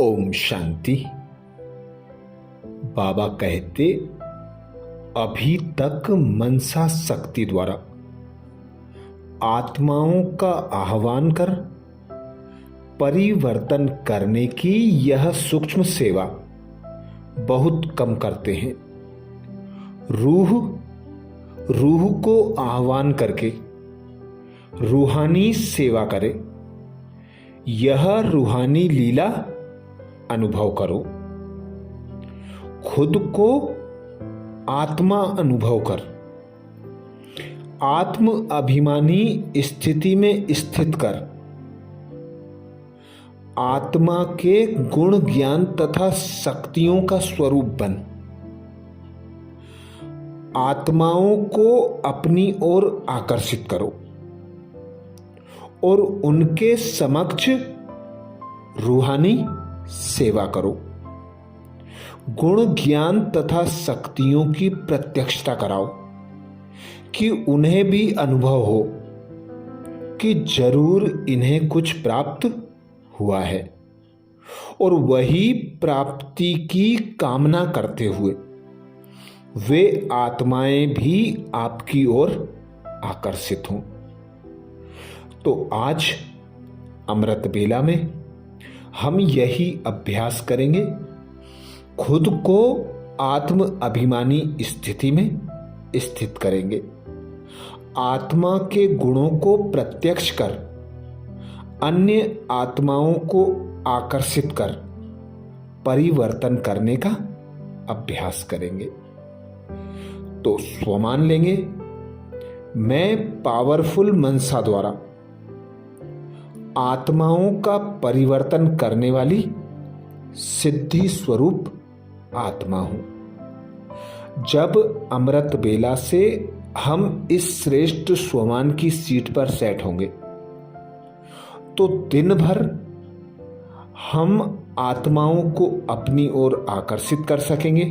ओम शांति। बाबा कहते, अभी तक मनसा शक्ति द्वारा आत्माओं का आह्वान कर परिवर्तन करने की यह सूक्ष्म सेवा बहुत कम करते हैं। रूह को आह्वान करके रूहानी सेवा करे। यह रूहानी लीला अनुभव करो। खुद को आत्मा अनुभव कर आत्म अभिमानी स्थिति में स्थित कर आत्मा के गुण ज्ञान तथा शक्तियों का स्वरूप बन। आत्माओं को अपनी ओर आकर्षित करो और उनके समक्ष रूहानी सेवा करो। गुण ज्ञान तथा शक्तियों की प्रत्यक्षता कराओ कि उन्हें भी अनुभव हो कि जरूर इन्हें कुछ प्राप्त हुआ है और वही प्राप्ति की कामना करते हुए वे आत्माएं भी आपकी ओर आकर्षित हों। तो आज अमृत बेला में हम यही अभ्यास करेंगे। खुद को आत्म अभिमानी स्थिति में स्थित करेंगे। आत्मा के गुणों को प्रत्यक्ष कर अन्य आत्माओं को आकर्षित कर परिवर्तन करने का अभ्यास करेंगे। तो स्वमान लेंगे, मैं पावरफुल मनसा द्वारा आत्माओं का परिवर्तन करने वाली सिद्धि स्वरूप आत्मा हूं। जब अमृत बेला से हम इस श्रेष्ठ स्वमान की सीट पर सेट होंगे तो दिन भर हम आत्माओं को अपनी ओर आकर्षित कर सकेंगे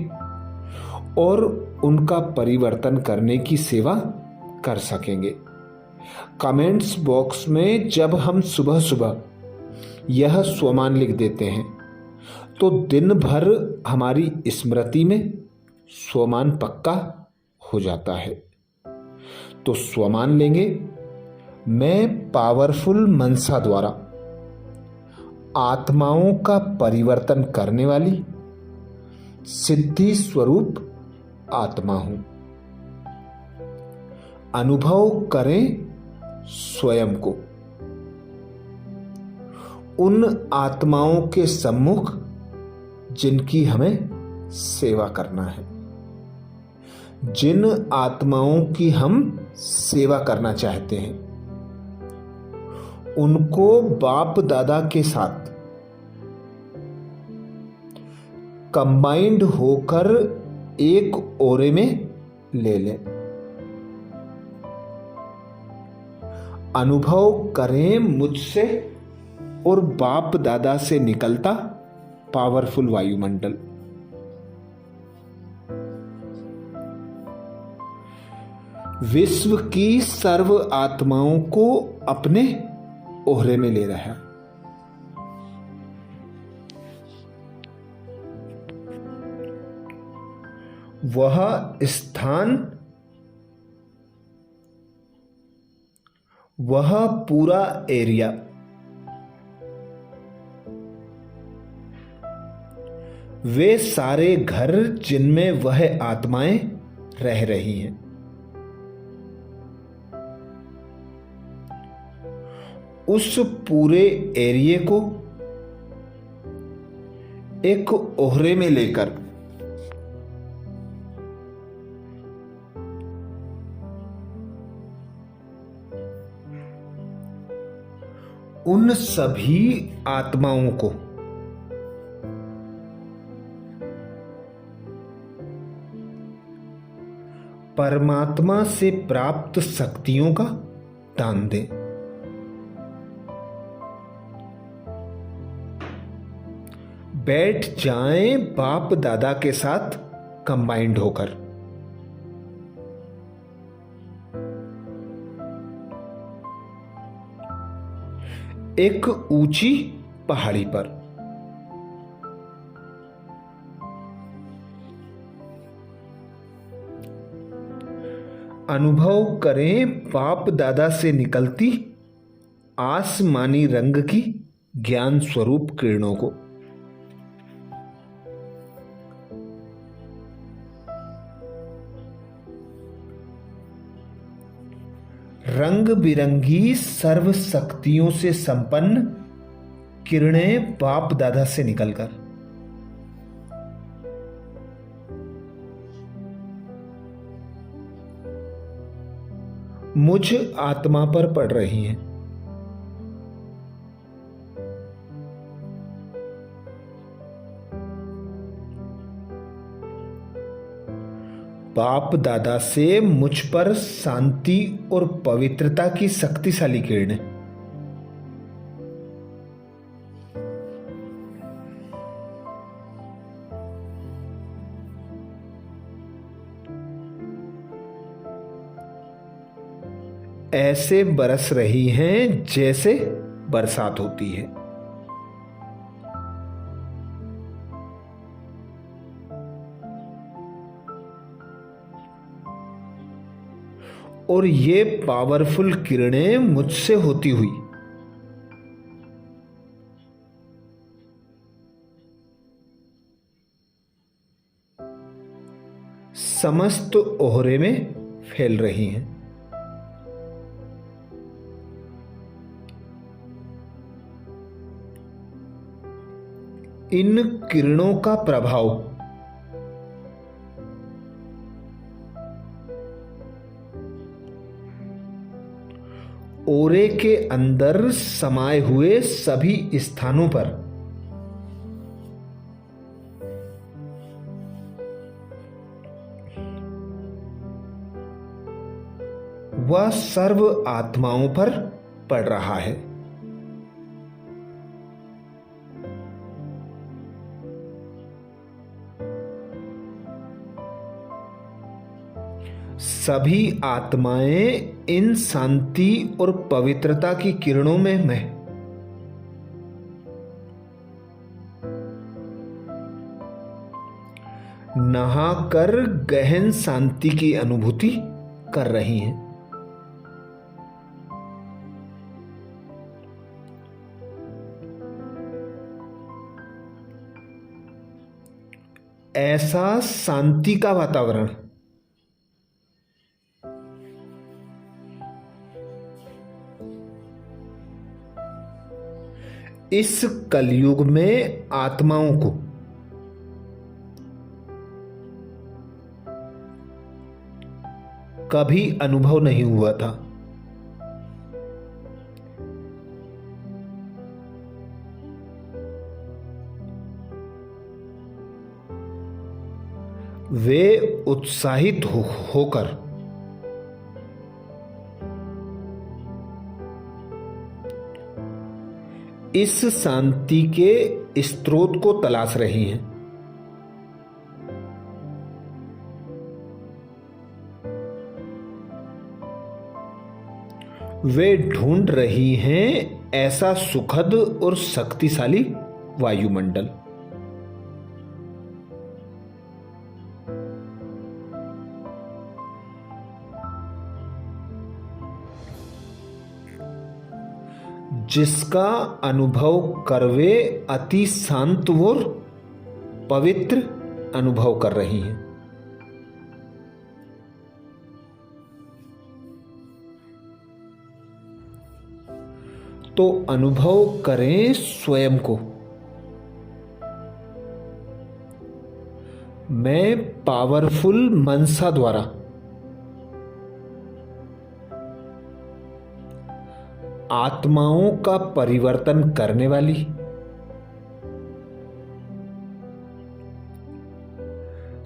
और उनका परिवर्तन करने की सेवा कर सकेंगे। कमेंट्स बॉक्स में जब हम सुबह सुबह यह स्वमान लिख देते हैं तो दिन भर हमारी स्मृति में स्वमान पक्का हो जाता है। तो स्वमान लेंगे, मैं पावरफुल मनसा द्वारा आत्माओं का परिवर्तन करने वाली सिद्धि स्वरूप आत्मा हूं। अनुभव करें स्वयं को उन आत्माओं के सम्मुख जिनकी हमें सेवा करना है। जिन आत्माओं की हम सेवा करना चाहते हैं उनको बाप दादा के साथ कंबाइंड होकर एक ओरे में ले लें। अनुभव करें मुझसे और बाप दादा से निकलता पावरफुल वायुमंडल। विश्व की सर्व आत्माओं को अपने ओहरे में ले रहा है। वह स्थान, वह पूरा एरिया वे सारे घर जिनमें वह आत्माएं रह रही हैं, उस पूरे एरिया को एक ओहरे में लेकर उन सभी आत्माओं को परमात्मा से प्राप्त शक्तियों का दान दें। बैठ जाएं बाप दादा के साथ कंबाइंड होकर। एक ऊंची पहाड़ी पर अनुभव करें बाप दादा से निकलती आसमानी रंग की ज्ञान स्वरूप किरणों को। रंग बिरंगी सर्व शक्तियों से संपन्न किरणें बाप दादा से निकलकर मुझ आत्मा पर पड़ रही हैं। बाप दादा से मुझ पर शांति और पवित्रता की शक्तिशाली किरणें ऐसे बरस रही हैं जैसे बरसात होती है। और ये पावरफुल किरणें मुझसे होती हुई समस्त ओहरे में फैल रही हैं। इन किरणों का प्रभाव ओरे के अंदर समाये हुए सभी स्थानों पर वह सर्व आत्माओं पर पड़ रहा है। सभी आत्माएं इन शांति और पवित्रता की किरणों में नहाकर गहन शांति की अनुभूति कर रही हैं। ऐसा शांति का वातावरण इस कलयुग में आत्माओं को कभी अनुभव नहीं हुआ था। वे उत्साहित होकर इस शांति के स्रोत को तलाश रही हैं। वे ढूंढ रही हैं ऐसा सुखद और शक्तिशाली वायुमंडल। जिसका अनुभव कर वे अति शांत और पवित्र अनुभव कर रही हैं। तो अनुभव करें स्वयं को। मैं पावरफुल मनसा द्वारा आत्माओं का परिवर्तन करने वाली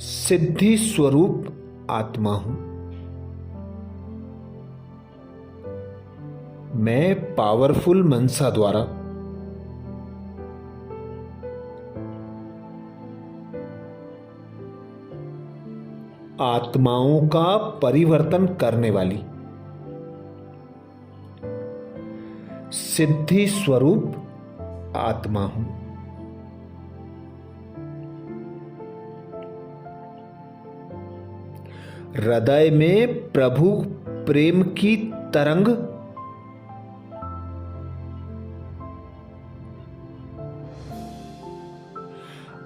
सिद्धि स्वरूप आत्मा हूं। मैं पावरफुल मनसा द्वारा आत्माओं का परिवर्तन करने वाली सिद्धि स्वरूप आत्मा हूं। हृदय में प्रभु प्रेम की तरंग,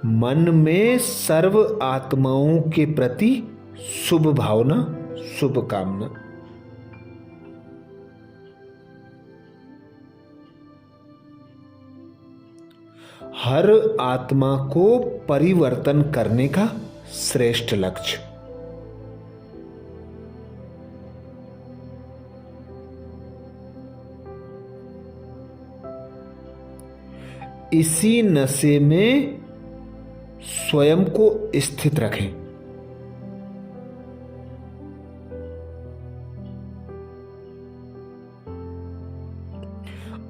मन में सर्व आत्माओं के प्रति शुभ भावना, शुभ कामना। हर आत्मा को परिवर्तन करने का श्रेष्ठ लक्ष्य। इसी नशे में स्वयं को स्थित रखें।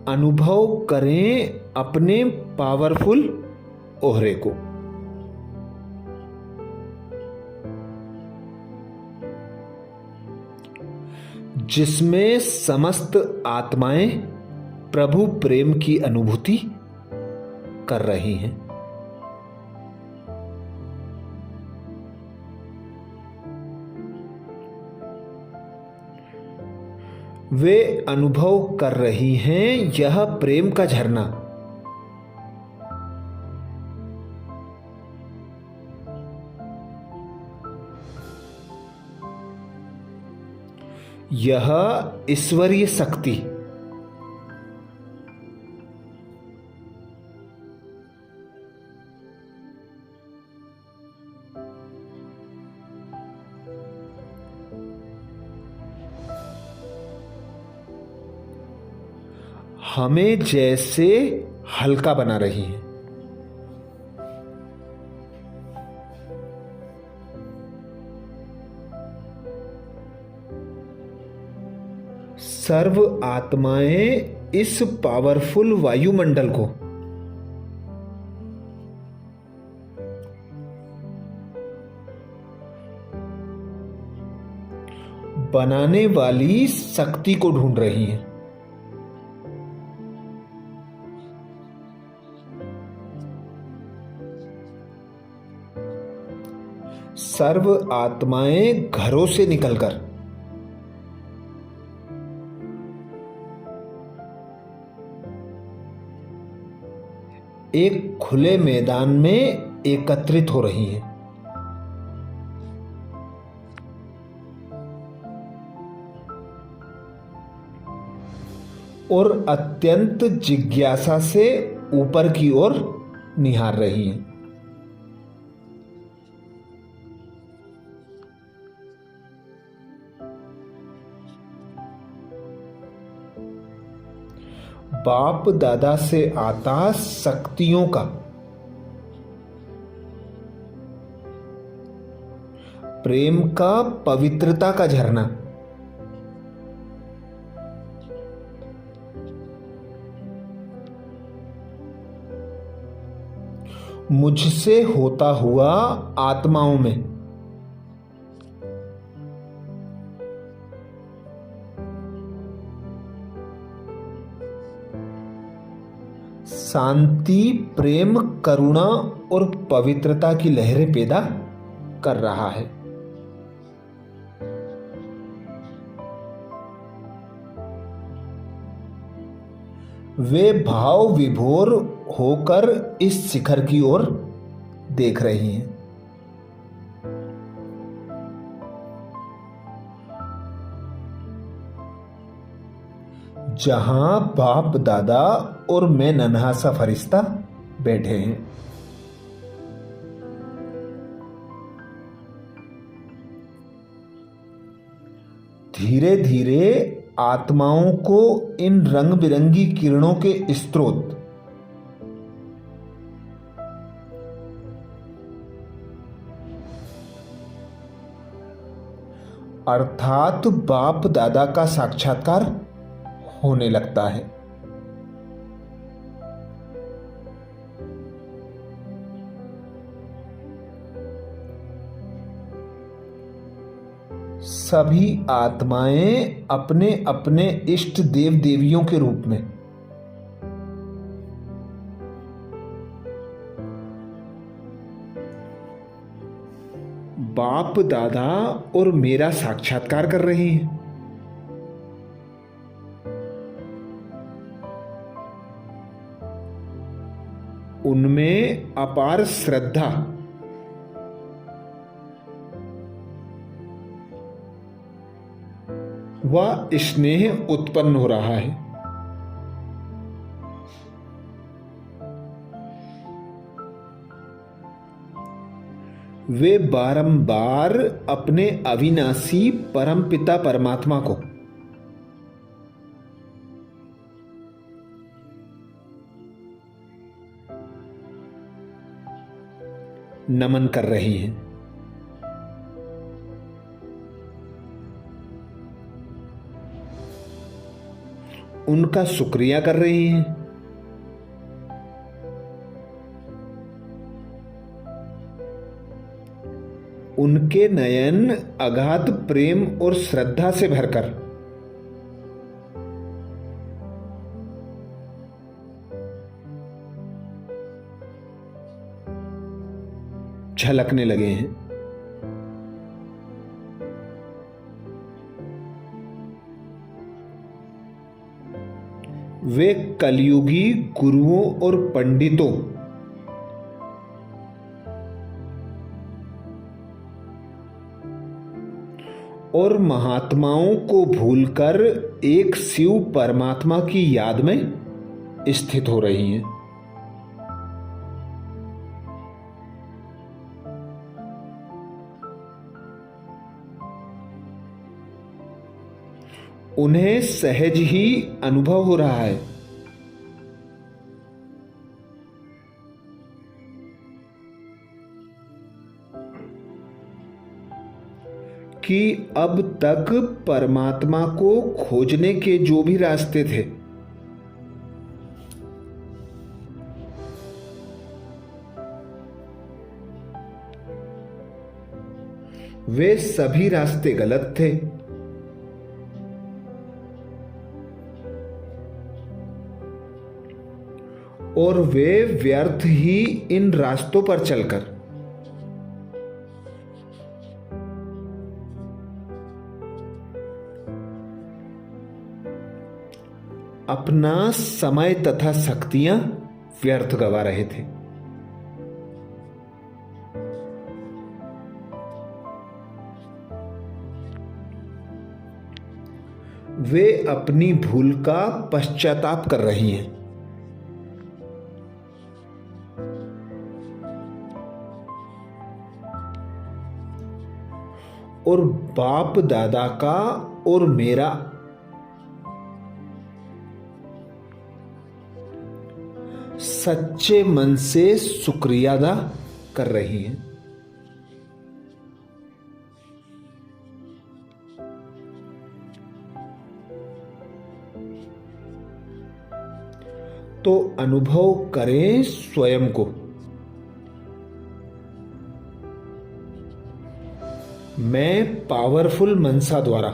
अनुभव करें अपने पावरफुल ओहरे को। जिसमें समस्त आत्माएं प्रभु प्रेम की अनुभूति कर रही हैं। वे अनुभव कर रही हैं यह प्रेम का झरना यह ईश्वरीय शक्ति हमें जैसे हल्का बना रही है। सर्व आत्माएं इस पावरफुल वायुमंडल को बनाने वाली शक्ति को ढूंढ रही हैं। सर्व आत्माएं घरों से निकलकर एक खुले मैदान में एकत्रित हो रही हैं। और अत्यंत जिज्ञासा से ऊपर की ओर निहार रही हैं। बाप दादा से आता शक्तियों का प्रेम का पवित्रता का झरना मुझसे होता हुआ आत्माओं में शांति, प्रेम, करुणा और पवित्रता की लहरें पैदा कर रहा है। वे भाव विभोर होकर इस शिखर की ओर देख रही हैं। जहां बाप दादा और मैं नन्हा सा फरिश्ता बैठे हैं। धीरे धीरे आत्माओं को इन रंग बिरंगी किरणों के स्रोत अर्थात बाप दादा का साक्षात्कार होने लगता है। सभी आत्माएं अपने अपने इष्ट देव देवियों के रूप में बाप दादा और मेरा साक्षात्कार कर रहे हैं। उनमें अपार श्रद्धा व स्नेह उत्पन्न हो रहा है। वे बारंबार अपने अविनाशी परमपिता परमात्मा को नमन कर रही हैं। उनका शुक्रिया कर रही हैं। उनके नयन अगाध प्रेम और श्रद्धा से भरकर झलकने लगे हैं। वे कलयुगी गुरुओं और पंडितों और महात्माओं को भूलकर एक शिव परमात्मा की याद में स्थित हो रही हैं। उन्हें सहज ही अनुभव हो रहा है कि अब तक परमात्मा को खोजने के जो भी रास्ते थे वे सभी रास्ते गलत थे। और वे व्यर्थ ही इन रास्तों पर चलकर अपना समय तथा शक्तियां व्यर्थ गवा रहे थे। वे अपनी भूल का पश्चाताप कर रही हैं। और बाप दादा का और मेरा सच्चे मन से शुक्रिया अदा कर रही हैं। तो अनुभव करें स्वयं को। मैं पावरफुल मनसा द्वारा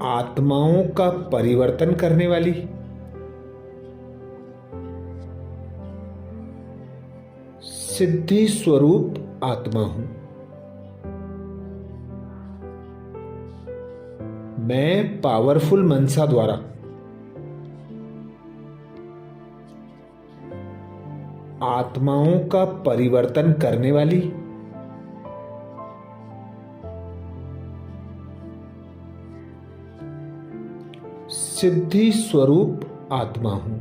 आत्माओं का परिवर्तन करने वाली सिद्धि स्वरूप आत्मा हूं। मैं पावरफुल मनसा द्वारा आत्माओं का परिवर्तन करने वाली सिद्धि स्वरूप आत्मा हूं।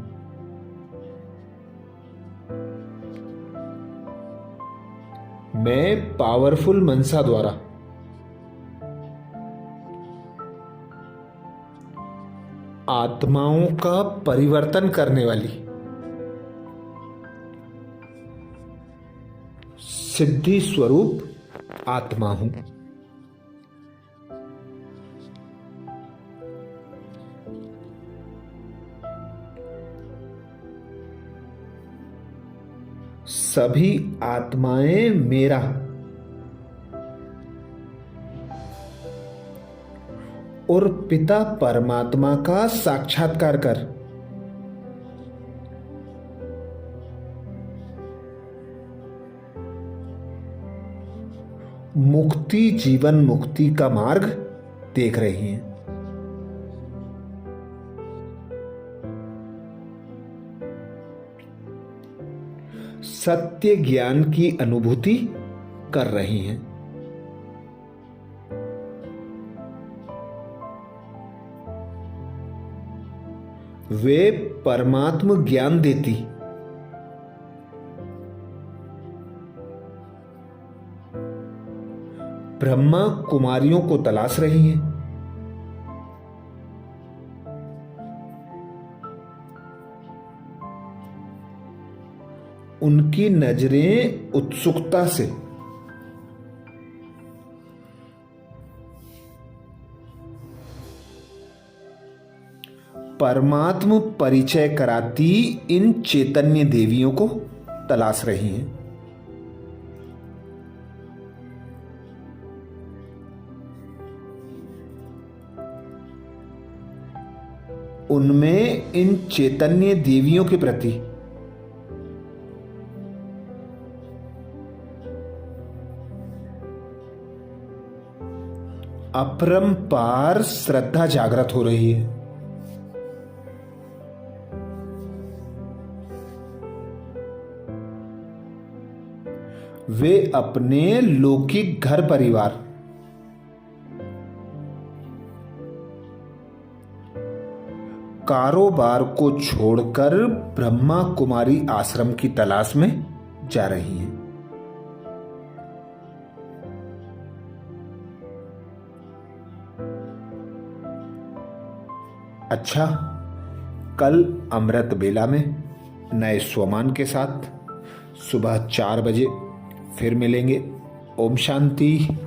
मैं पावरफुल मनसा द्वारा आत्माओं का परिवर्तन करने वाली सिद्धि स्वरूप आत्मा हूं। सभी आत्माएं मेरा और पिता परमात्मा का साक्षात्कार कर मुक्ति जीवन मुक्ति का मार्ग देख रही हैं। सत्य ज्ञान की अनुभूति कर रही हैं। वे परमात्म ज्ञान देती ब्रह्मा कुमारियों को तलाश रही हैं। उनकी नजरें उत्सुकता से परमात्म परिचय कराती इन चैतन्य देवियों को तलाश रही हैं। उनमें इन चैतन्य देवियों के प्रति अपरंपार श्रद्धा जागृत हो रही है। वे अपने लौकिक घर परिवार कारोबार को छोड़कर ब्रह्मा कुमारी आश्रम की तलाश में जा रही हैं। अच्छा, कल अमृत बेला में नए स्वमान के साथ सुबह 4 बजे फिर मिलेंगे। ओम शांति।